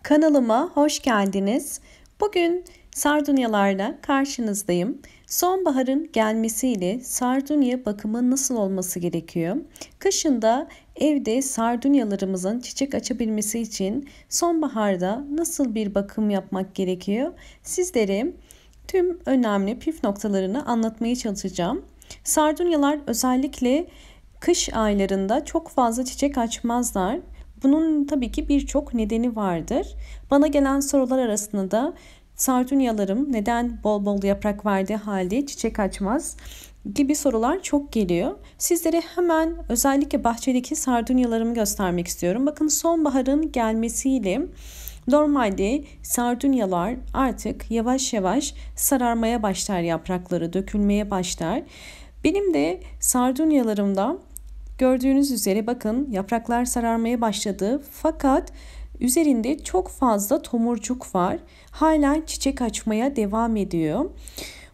Kanalıma hoş geldiniz. Bugün sardunyalarla karşınızdayım. Sonbaharın gelmesiyle sardunya bakımı nasıl olması gerekiyor? Kışında evde sardunyalarımızın çiçek açabilmesi için sonbaharda nasıl bir bakım yapmak gerekiyor? Sizlere tüm önemli püf noktalarını anlatmaya çalışacağım. Sardunyalar özellikle kış aylarında çok fazla çiçek açmazlar. Bunun tabii ki birçok nedeni vardır. Bana gelen sorular arasında da sardunyalarım neden bol bol yaprak verdiği halde çiçek açmaz gibi sorular çok geliyor. Sizlere hemen özellikle bahçedeki sardunyalarımı göstermek istiyorum. Bakın sonbaharın gelmesiyle normalde sardunyalar artık yavaş yavaş sararmaya başlar, yaprakları dökülmeye başlar. Benim de sardunyalarımda gördüğünüz üzere bakın yapraklar sararmaya başladı fakat üzerinde çok fazla tomurcuk var. Hala çiçek açmaya devam ediyor.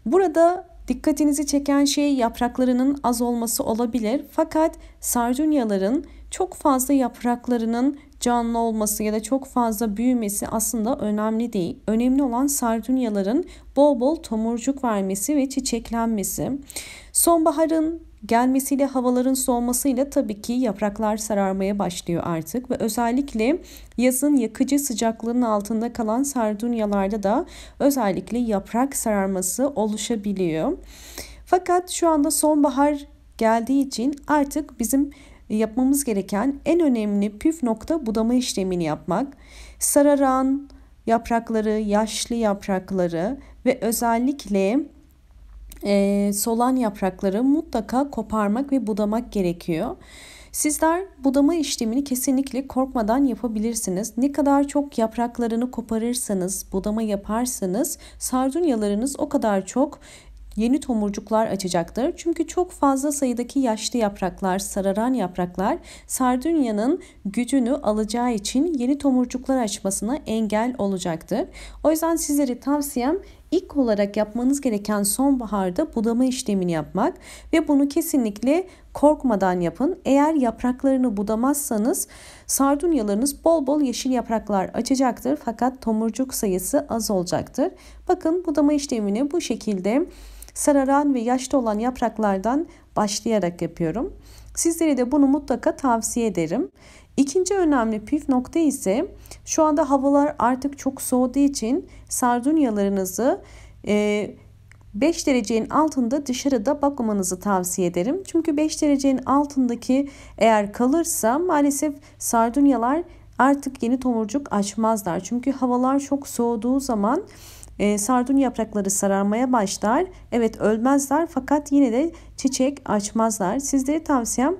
Burada dikkatinizi çeken şey yapraklarının az olması olabilir. Fakat sardunyaların çok fazla yapraklarının canlı olması ya da çok fazla büyümesi aslında önemli değil. Önemli olan sardunyaların bol bol tomurcuk vermesi ve çiçeklenmesi. Sonbaharın gelmesiyle havaların soğumasıyla tabii ki yapraklar sararmaya başlıyor artık ve özellikle yazın yakıcı sıcaklığın altında kalan sardunyalarda da özellikle yaprak sararması oluşabiliyor. Fakat şu anda sonbahar geldiği için artık bizim yapmamız gereken en önemli püf nokta budama işlemini yapmak. Sararan yaprakları, yaşlı yaprakları ve özellikle solan yaprakları mutlaka koparmak ve budamak gerekiyor. Sizler budama işlemini kesinlikle korkmadan yapabilirsiniz. Ne kadar çok yapraklarını koparırsanız, budama yaparsanız sardunyalarınız o kadar çok yeni tomurcuklar açacaktır. Çünkü çok fazla sayıdaki yaşlı yapraklar, sararan yapraklar sardunyanın gücünü alacağı için yeni tomurcuklar açmasına engel olacaktır. O yüzden sizlere tavsiyem ilk olarak yapmanız gereken sonbaharda budama işlemini yapmak ve bunu kesinlikle korkmadan yapın. Eğer yapraklarını budamazsanız sardunyalarınız bol bol yeşil yapraklar açacaktır fakat tomurcuk sayısı az olacaktır. Bakın budama işlemini bu şekilde sararan ve yaşlı olan yapraklardan başlayarak yapıyorum. Sizlere de bunu mutlaka tavsiye ederim. İkinci önemli püf nokta ise şu anda havalar artık çok soğuduğu için sardunyalarınızı 5 derecenin altında dışarıda bakmamanızı tavsiye ederim. Çünkü 5 derecenin altındaki eğer kalırsa maalesef sardunyalar artık yeni tomurcuk açmazlar. Çünkü havalar çok soğuduğu zaman sardunya yaprakları sararmaya başlar. Evet, ölmezler fakat yine de çiçek açmazlar. Sizlere tavsiyem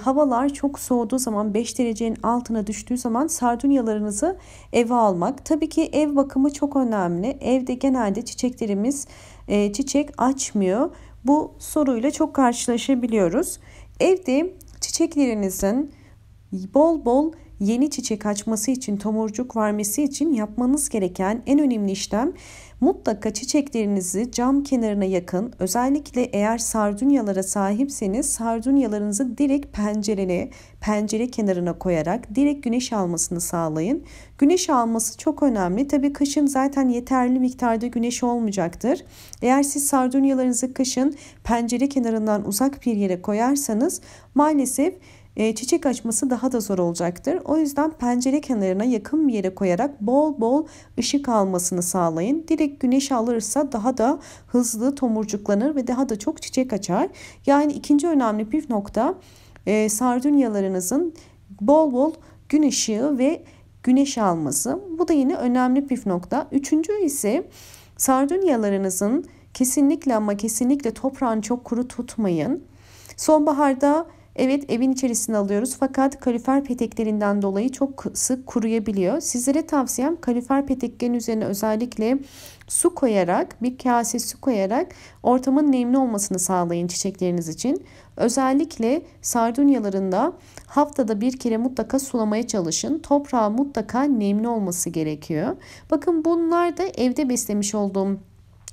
havalar çok soğuduğu zaman 5 derecenin altına düştüğü zaman sardunyalarınızı eve almak. Tabii ki ev bakımı çok önemli. Evde genelde çiçeklerimiz çiçek açmıyor. Bu soruyla çok karşılaşabiliyoruz. Evde çiçeklerinizin bol bol yeni çiçek açması için, tomurcuk vermesi için yapmanız gereken en önemli işlem mutlaka çiçeklerinizi cam kenarına yakın. Özellikle eğer sardunyalara sahipseniz sardunyalarınızı direkt pencere kenarına koyarak direkt güneş almasını sağlayın. Güneş alması çok önemli. Tabii kışın zaten yeterli miktarda güneş olmayacaktır. Eğer siz sardunyalarınızı kışın pencere kenarından uzak bir yere koyarsanız maalesef çiçek açması daha da zor olacaktır. O yüzden pencere kenarına yakın bir yere koyarak bol bol ışık almasını sağlayın. Direkt güneş alırsa daha da hızlı tomurcuklanır ve daha da çok çiçek açar. Yani ikinci önemli püf nokta sardunyalarınızın bol bol gün ışığı ve güneş alması. Bu da yine önemli püf nokta. Üçüncü ise sardunyalarınızın kesinlikle ama kesinlikle toprağını çok kuru tutmayın. Sonbaharda evet, evin içerisine alıyoruz fakat kalorifer peteklerinden dolayı çok sık kuruyabiliyor. Sizlere tavsiyem kalorifer peteklerin üzerine özellikle su koyarak, bir kase su koyarak ortamın nemli olmasını sağlayın çiçekleriniz için. Özellikle sardunyalarında haftada bir kere mutlaka sulamaya çalışın. Toprağı mutlaka nemli olması gerekiyor. Bakın bunlar da evde beslemiş olduğum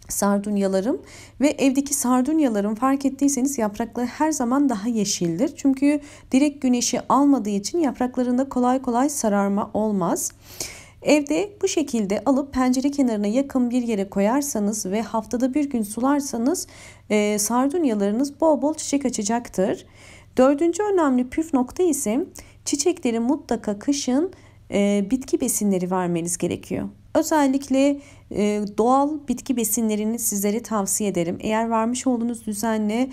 sardunyalarım ve evdeki sardunyalarım fark ettiyseniz yaprakları her zaman daha yeşildir. Çünkü direkt güneşi almadığı için yapraklarında kolay kolay sararma olmaz. Evde bu şekilde alıp pencere kenarına yakın bir yere koyarsanız ve haftada bir gün sularsanız sardunyalarınız bol bol çiçek açacaktır. Dördüncü önemli püf nokta ise çiçekleri mutlaka kışın bitki besinleri vermeniz gerekiyor. Özellikle doğal bitki besinlerini sizlere tavsiye ederim. Eğer vermiş olduğunuz düzenli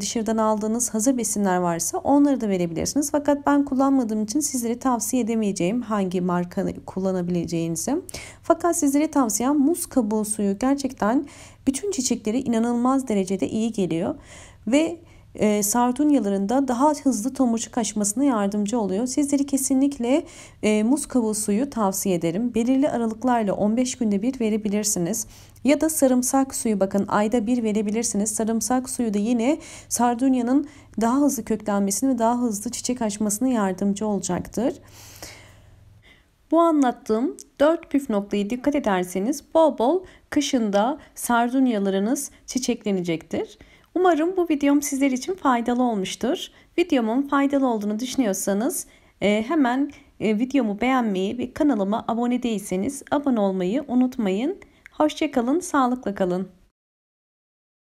dışarıdan aldığınız hazır besinler varsa onları da verebilirsiniz. Fakat ben kullanmadığım için sizlere tavsiye edemeyeceğim hangi marka kullanabileceğinizi. Fakat sizlere tavsiyem muz kabuğu suyu gerçekten bütün çiçeklere inanılmaz derecede iyi geliyor. Ve sardunyalarında daha hızlı tomurcuk açmasına yardımcı oluyor. Sizleri kesinlikle muz kabuğu suyu tavsiye ederim. Belirli aralıklarla 15 günde bir verebilirsiniz. Ya da sarımsak suyu, bakın ayda bir verebilirsiniz. Sarımsak suyu da yine sardunyanın daha hızlı köklenmesine ve daha hızlı çiçek açmasına yardımcı olacaktır. Bu anlattığım 4 püf noktayı dikkat ederseniz bol bol kışında sardunyalarınız çiçeklenecektir. Umarım bu videom sizler için faydalı olmuştur. Videomun faydalı olduğunu düşünüyorsanız hemen videomu beğenmeyi ve kanalıma abone değilseniz abone olmayı unutmayın. Hoşça kalın, sağlıkla kalın.